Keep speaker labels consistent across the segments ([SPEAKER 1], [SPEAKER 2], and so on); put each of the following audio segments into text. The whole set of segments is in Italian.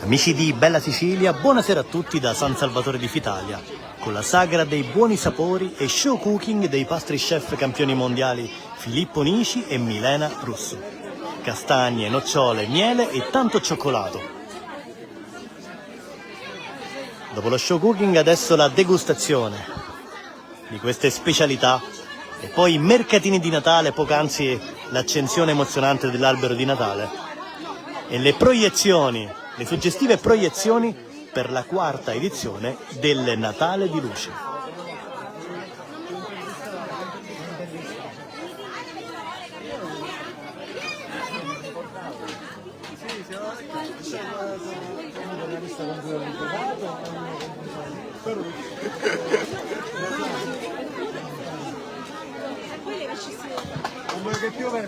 [SPEAKER 1] Amici di Bella Sicilia, buonasera a tutti da San Salvatore di Fitalia, con la sagra dei buoni sapori e show cooking dei pastry chef campioni mondiali Filippo Nici e Milena Russo. Castagne, nocciole, miele e tanto cioccolato. Dopo lo show cooking adesso la degustazione di queste specialità e poi i mercatini di Natale, poc'anzi l'accensione emozionante dell'albero di Natale e le proiezioni, le suggestive proiezioni per la quarta edizione del Natale di Luce.
[SPEAKER 2] Che pioveva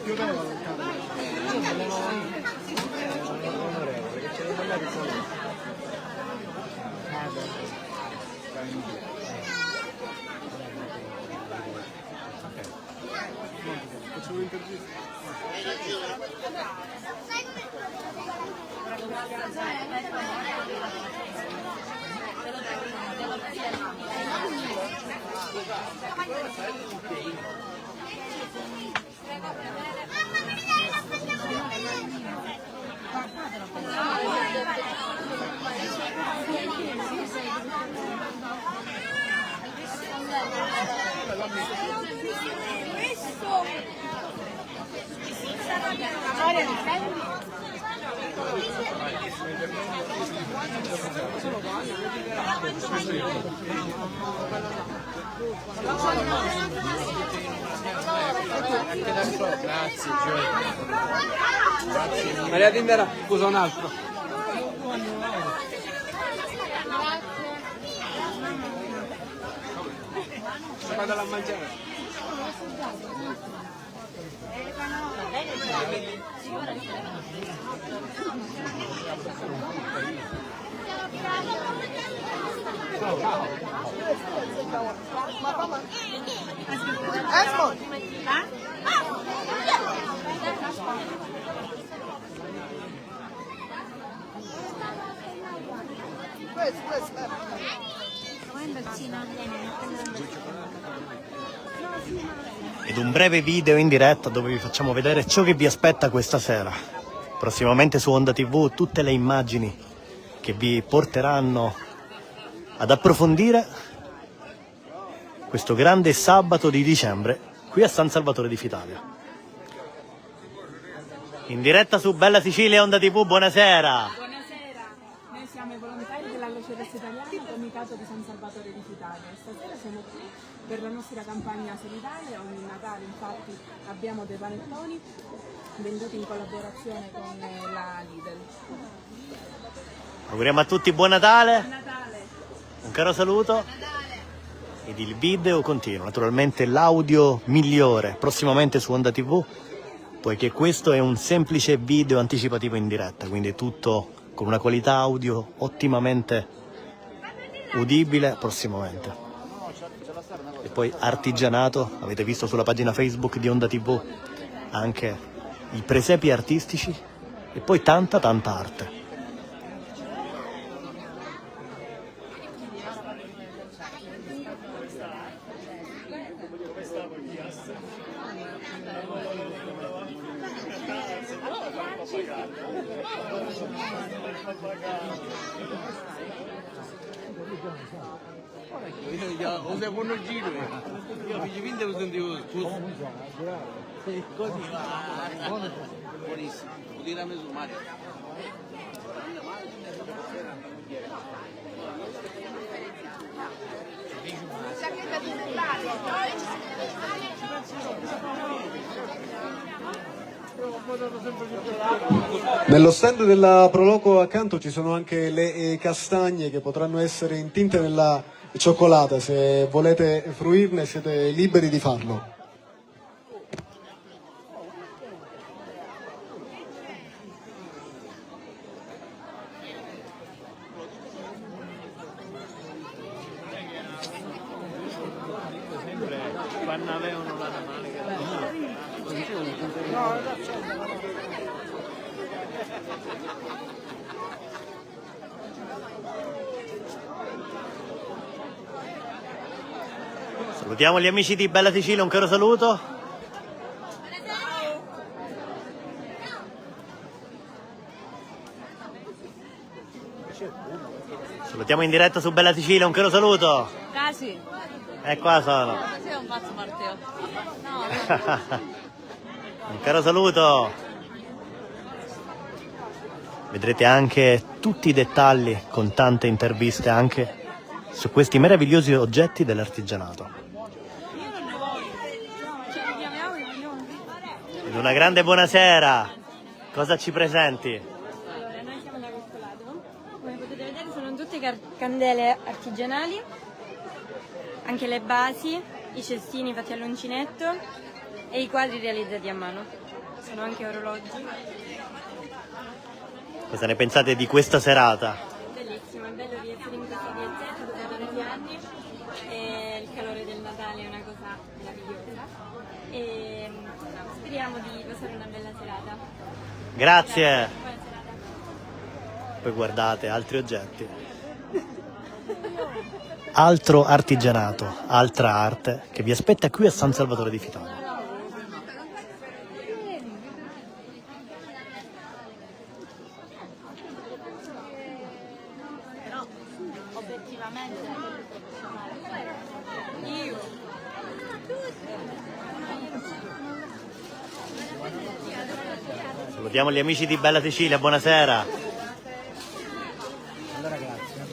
[SPEAKER 2] Grazie, Maria Tindera, scusa un altro. Vado a mangiare.
[SPEAKER 1] Ed un breve video in diretta dove vi facciamo vedere ciò che vi aspetta questa sera. Prossimamente su Onda TV tutte le immagini che vi porteranno ad approfondire questo grande sabato di dicembre qui a San Salvatore di Fitalia. In diretta su Bella Sicilia Onda TV, buonasera!
[SPEAKER 3] Buonasera, noi siamo i volontari della Croce Rossa Italiana, Comitato di San Salvatore di Fitalia. Stasera siamo qui per la nostra campagna solidale. Ogni Natale infatti abbiamo dei panettoni venduti in collaborazione con la Lidl.
[SPEAKER 1] Auguriamo a tutti buon Natale,
[SPEAKER 3] Buon Natale!
[SPEAKER 1] un caro saluto ed il video continua, naturalmente l'audio migliore prossimamente su Onda TV, poiché questo è un semplice video anticipativo in diretta, quindi tutto con una qualità audio ottimamente udibile prossimamente. E poi artigianato, avete visto sulla pagina Facebook di Onda TV anche i presepi artistici e poi tanta arte.
[SPEAKER 2] Lo secondo giro, io mi vinto lo sentivo scusa. Così va. Buonissimo, lo tirami su Mario.
[SPEAKER 4] Nello stand della Proloco accanto ci sono anche le castagne che potranno essere intinte nella cioccolata. Se volete fruirne siete liberi di farlo.
[SPEAKER 2] Quando avevano parlare male.
[SPEAKER 1] Salutiamo gli amici di Bella Sicilia, un caro saluto. Salutiamo in diretta su Bella Sicilia, un caro saluto.
[SPEAKER 5] Casi.
[SPEAKER 1] E qua sono.
[SPEAKER 5] Sei un pazzo Matteo. No,
[SPEAKER 1] Un caro saluto. Vedrete anche tutti i dettagli con tante interviste anche su questi meravigliosi oggetti dell'artigianato. Ed una grande buonasera. Cosa ci presenti?
[SPEAKER 6] Allora, noi siamo da Costolato, come potete vedere sono tutte candele artigianali, anche le basi, i cestini fatti all'uncinetto e i quadri realizzati a mano. Sono anche orologi.
[SPEAKER 1] Cosa ne pensate di questa serata?
[SPEAKER 6] Bellissimo, è bello di essere in questa piazzetta dopo tanti anni e il calore del Natale è una cosa meravigliosa e speriamo di passare una bella serata.
[SPEAKER 1] Grazie.
[SPEAKER 6] Buona serata.
[SPEAKER 1] Poi guardate altri oggetti. Altro artigianato, altra arte che vi aspetta qui a San Salvatore di Fitano.
[SPEAKER 5] però obiettivamente
[SPEAKER 1] Salutiamo gli amici di Bella Sicilia, buonasera.
[SPEAKER 2] Allora, grazie.